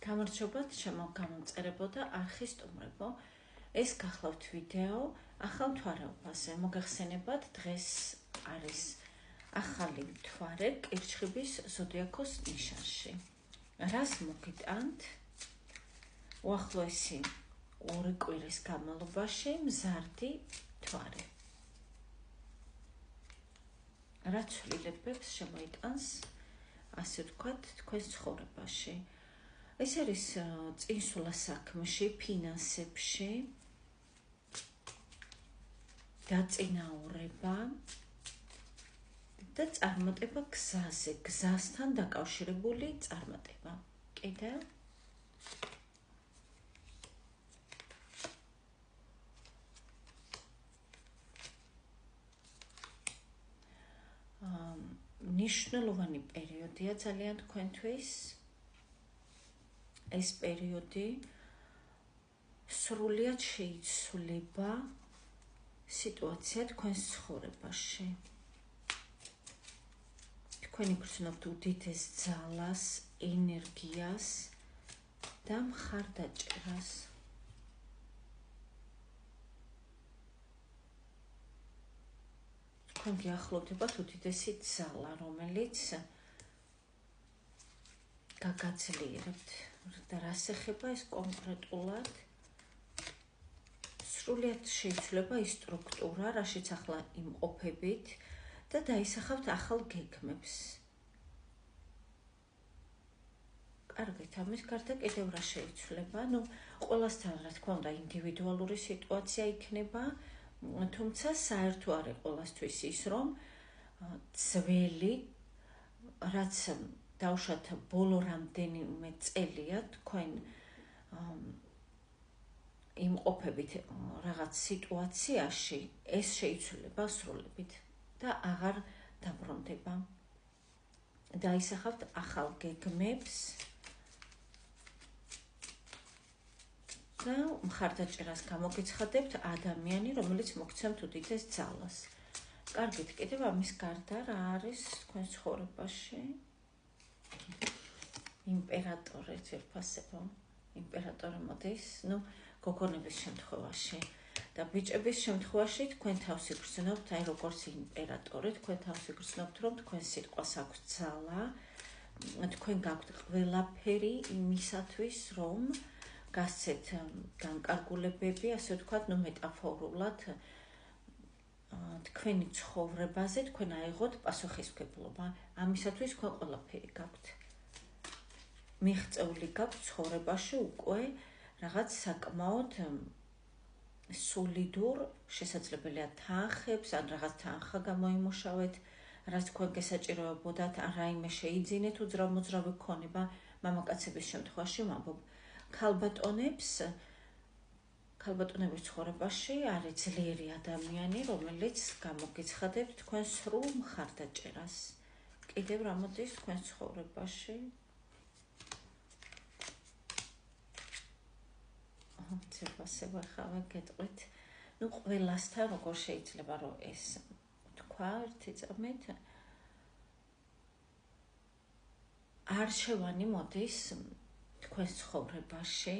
გამარჯობათ, შემოგამომწერებო და არხის სტუმრებო. ეს გახლავთ ვიდეო ახალ მთვარეობაზე. მოგახსენებათ, დღეს არის ახალი მთვარე კირჩხიბის ზოდიაქოს ნიშანში. რას მოგიტანთ? უახლოესი 2 კვირის განმავლობაში მზარდი მთვარე. რა ცვლილებებს შემოიტანს, ასე ვთქვათ, თქვენს ცხოვრებაში? ეს არის წინსვლა საქმეში, ფინანსებში, დაწინაურება და წარმატება გზაზე, გზასთან დაკავშირებული წარმატება. კიდევ ნიშნულოვანი პერიოდია ძალიან თქვენთვის. ეს პერიოდი სრულიად შეიცვლება სიტუაცია თქვენს ცხოვრებაში. თქვენი გრძნობთ უდიდეს ძალას, ენერგიას და მხარდაჭერას. თქვენ გიახლოვდებათ უდიდესი ძალა, რომელიც გაგაძლიერებთ. და რას ეხება ეს კონკრეტულად? სრულიად შეიცვლება ის სტრუქტურა, რაშიც ახლა იმყოფებით და დაისახავთ ახალ გეგმებს. კარგით, ამის გარდა კიდევ რა შეიცვლება? ყველასთან რა თქმა უნდა ინდივიდუალური სიტუაცია იქნება, თუმცა საერთო არის ყველასთვის ის, რომ ძველი, რაც დავუშვათ ბოლო რამდენიმე წელია თქვენ იმყოფებით რაღაც სიტუაციაში, ეს შეიცვლება სრულებით და აღარ დაბრუნდება. დაისახავთ ახალ გეგმებს და მხარდაჭერას გამოგეცხადებთ ადამიანი, რომელიც მოგცემთ უდიდეს ძალას. კარგით, კიდევ ამის გარდა რა არის თქვენ ცხოვრებაში? იმპერატორი ძირფასებო. იმპერატორი მოდის, გოგონების შემთხვევაში და ბიჭების შემთხვევაში თქვენ თავს იგრძნობთ, აი როგორც იმპერატორი, თქვენ თავს იგრძნობთ, რომ თქვენ სიტყვას აქვს ძალა, თქვენ გაქვთ ყველაფერი იმისათვის, რომ გასცეთ განკარგულებები, ასე ვთქვათ, მეტაფორულად თქვენი ცხოვრებაზე, თქვენ აიღოთ პასუხისმგებლობა. ამისათვის თქვენ ყველაფერი გაქვთ. მიღწეული გაქვთ ცხოვრებაში უკვე რაღაც საკმაოდ სოლიდურ, შესაძლებელია თანხებს, ან რაღაც თანხა გამოიმუშავეთ, რაც თქვენ გესაჭიროებოდათ, ან რაიმე შეიძინეთ უძრავ-მოძრავი ქონება. მამაკაცების შემთხვევაში ვამბობ, ქალბატონების ცხოვრებაში არის ძლიერი ადამიანი, რომელიც გამოგეცხადებთ თქვენ სრულ მხარდაჭერას. კიდევ რა მოდის თქვენ ცხოვრებაში? ძირფასება ხავე გეტყვით. ყველასთან როგორ შეიძლება რომ ეს თქვა ერთი წამით. არჩევანი მოდის თქვენს ცხოვრებაში,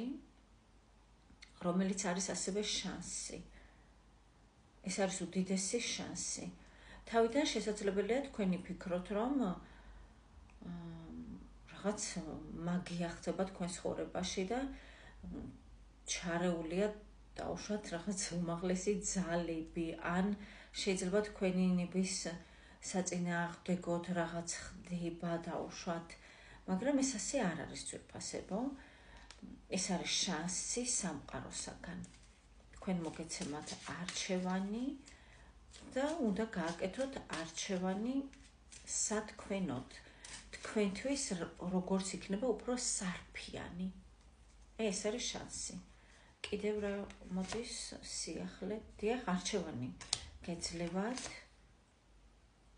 რომელიც არის ასევე შანსი. ეს არის უდიდესი შანსი. თავიდან შესაძლებელია თქვენი ფიქროთ, რომ რაღაც მაგია ხდება თქვენს ცხოვრებაში და ჩარეულია დავუშვათ რაღაც უმაღლესი ძალები, ან შეიძლება თქვენი ნების საწინააღმდეგოდ რაღაც ხდება დავუშვათ, მაგრამ ეს ასე არ არის ძვირფასებო. ეს არის შანსი სამყაროსაგან. თქვენ მოგეცემათ არჩევანი და უნდა გააკეთოთ არჩევანი სათქვენოდ. თქვენთვის როგორც იქნება უფრო სარფიანი. ეს არის შანსი. კიდევ რა მოდის სიახლე? დიახ, არჩევანი გეძლევათ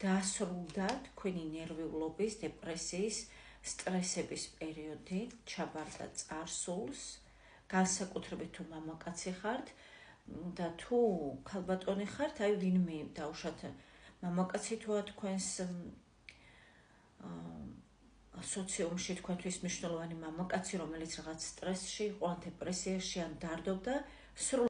დასრულდა თქვენი ნერვიულობის, დეპრესიის, სტრესების პერიოდი, ჩაბარდა წარსულს, განსაკუთრებით თუ მამაკაცი ხართ და თუ ქალბატონი ხართ, აი ვინმე დავუშვათ მამაკაცი თუა თქვენს სოციუმში თქვენთვის მნიშვნელოვანი მამაკაცი, რომელიც რაღაც სტრესში იყო, ან დეპრესიაში, ან დარდობდა, სრულ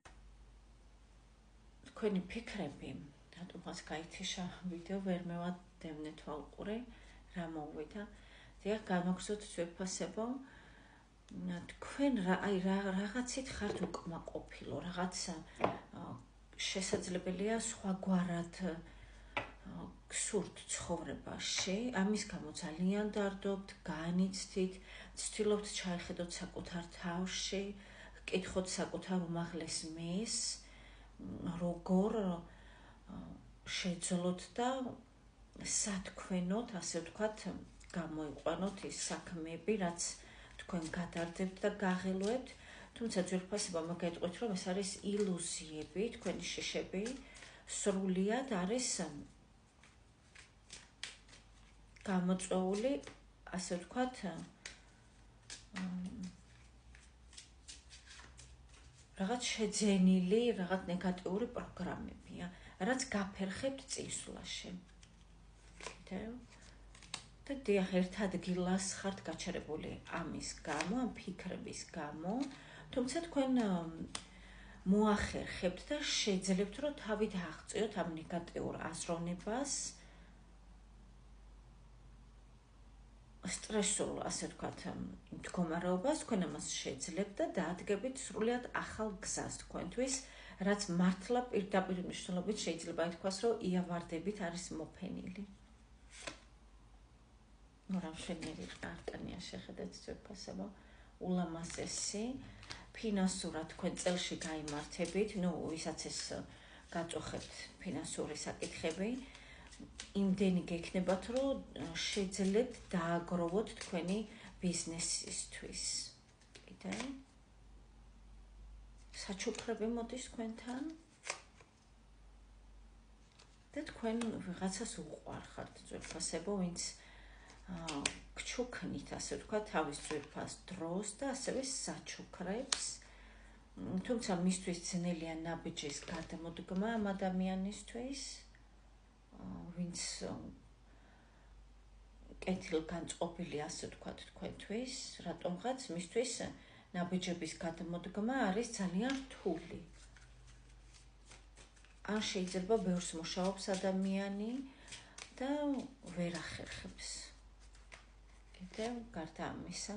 თქვენი ფიქრები, რატომაც გაითიშა ვიდეო, ვერ მევადევნე თვალყური, რა მოვიდა. დიახ, განვაგრძოთ ძვირფასებო, თქვენ რაღაცით ხართ უკმაყოფილო, რაღაცა შესაძლებელია სხვაგვარად გსურთ ცხოვრებაში, ამის გამო ძალიან დარდობთ, განიცდით, ცდილობთ ჩაიხედოთ საკუთარ თავში, კითხოთ საკუთარ უმაღლეს მეს, როგორ შეძლოთ და სათქვენოთ, ასე ვთქვათ, გამოიყვანოთ ის საქმეები, რაც თქვენ გადარდებთ და გაღელვებთ, თუმცა ძვირფასება მოგეტყვით, რომ ეს არის ილუზიები, თქვენი შიშები სრულიად არის გამოწვეული, ასე ვთქვათ, რაღაც შეძენილი, რაღაც ნეგატიური პროგრამებია, რაც გაფერხებთ წინსვლაში. და დიახ, ერთ ადგილას ხართ გაჩერებული ამის გამო, ამ ფიქრების გამო, თუმცა თქვენ მოახერხებთ და შეძლებთ, რომ თავით აღწიოთ ამ ნეგატიურ აზროვნებას, სტრესულ, ასე ვთქვათ, მდგომარეობას, თქვენ ამას შეძლებთ და დაადგებით სრულიად ახალ გზას თქვენთვის, რაც მართლა პირდაპირ მნიშვნელობით შეიძლება ითქვას, რომ იავარდებით არის მოფენილი. რა მშვენიერი არტანია შეხედეთ ძვირფასებო, ულამაზესი, ფინანსურად თქვენ წელში გაიმართებით, ვისაც ეს გაწუხებთ ფინანსური საკითხები, იმდენი გექნებათ, რომ შეძლებთ დააგროვოთ თქვენი ბიზნესისთვის. კიდე საჩუქრები მოდის თქვენთან და თქვენ ვიღაცას უყვარხართ ძვირფასებო, ვინც გჩუქნით, ასე ვთქვათ, თავის ძვირფას დროს და ასევე საჩუქრებს, თუმცა მისთვის ძნელია ნაბიჯის გადამოდგმა ამ ადამიანისთვის, ვინც კეთილგანწყობილი, ასე ვთქვათ, თქვენთვის, რატომღაც მისთვის ნაბიჯების გადამოდგმა არის ძალიან რთული. ან შეიძლება ბევრს მუშაობს ადამიანი და ვერ ახერხებს. კიდევ გარდა ამისა,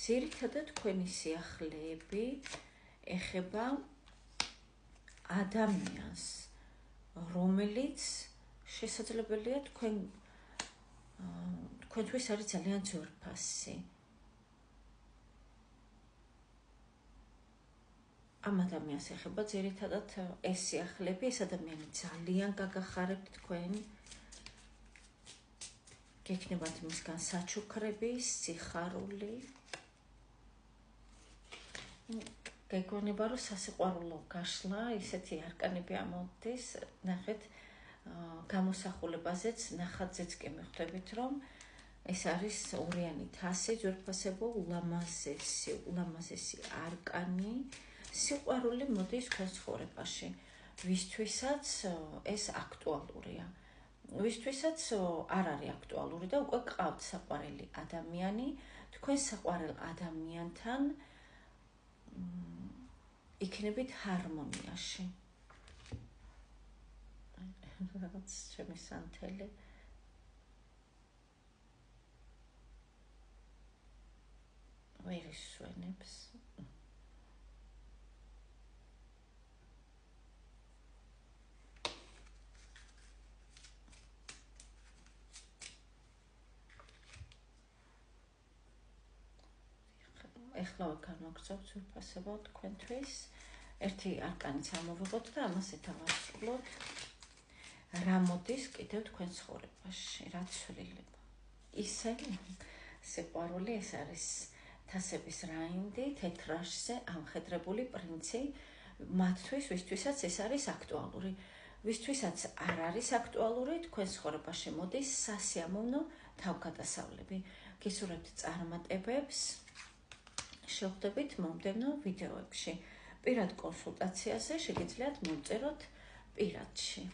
ძირითადად თქვენი სიახლეები ეხება ადამიანს, რომელიც შესაძლებელია თქვენთვის არის ძალიან ძვირფასი. ამ ადამიანს ეხება ძირითადად ეს სიახლეები, ეს ადამიანი ძალიან გაგახარებთ თქვენ, გექნებათ მისგან საჩუქრები, სიხარული, გეგონება, რომ სასიყვარულო გაშლა, ისეთი არკანები ამოდის, ნახეთ, გამოსახულებაზეც, ნახატზეც კი მიხვდებით, რომ ეს არის ორიანი თასი, ძვირფასებო, ულამაზესი არკანი, სიყვარული მოდის თქვენ ცხოვრებაში, ვისთვისაც ეს აქტუალურია. ვისთვისაც არ არის აქტუალური და უკვე გყავთ საყვარელი ადამიანი, თქვენ საყვარელ ადამიანთან იქნებით ჰარმონიაში. რაღაც ჩემი სანთელი. ვერ ისვენებს. ეხლა განვაგრძობ ძვირფასებო თქვენთვის. ერთი არკანიც ამოვიღოთ და ამას ეთავასწლოთ. რა მოდის კიდევ თქვენ ცხოვრებაში, რა ცვლილება. ისე სიყვარული, ეს არის თასების რაინდი, თეთრაშზე ამხედრებული პრინცი, მათთვის, ვისთვისაც ეს არის აქტუალური. ვისთვისაც არ არის აქტუალური, თქვენ ცხოვრებაში მოდის სასიამოვნო თავგადასავლები. გისურვებთ წარმატებებს. შევხვდებით მომდევნო ვიდეოებში. პირად კონსულტაციაზე შეგიძლიათ მომწეროთ პირადში.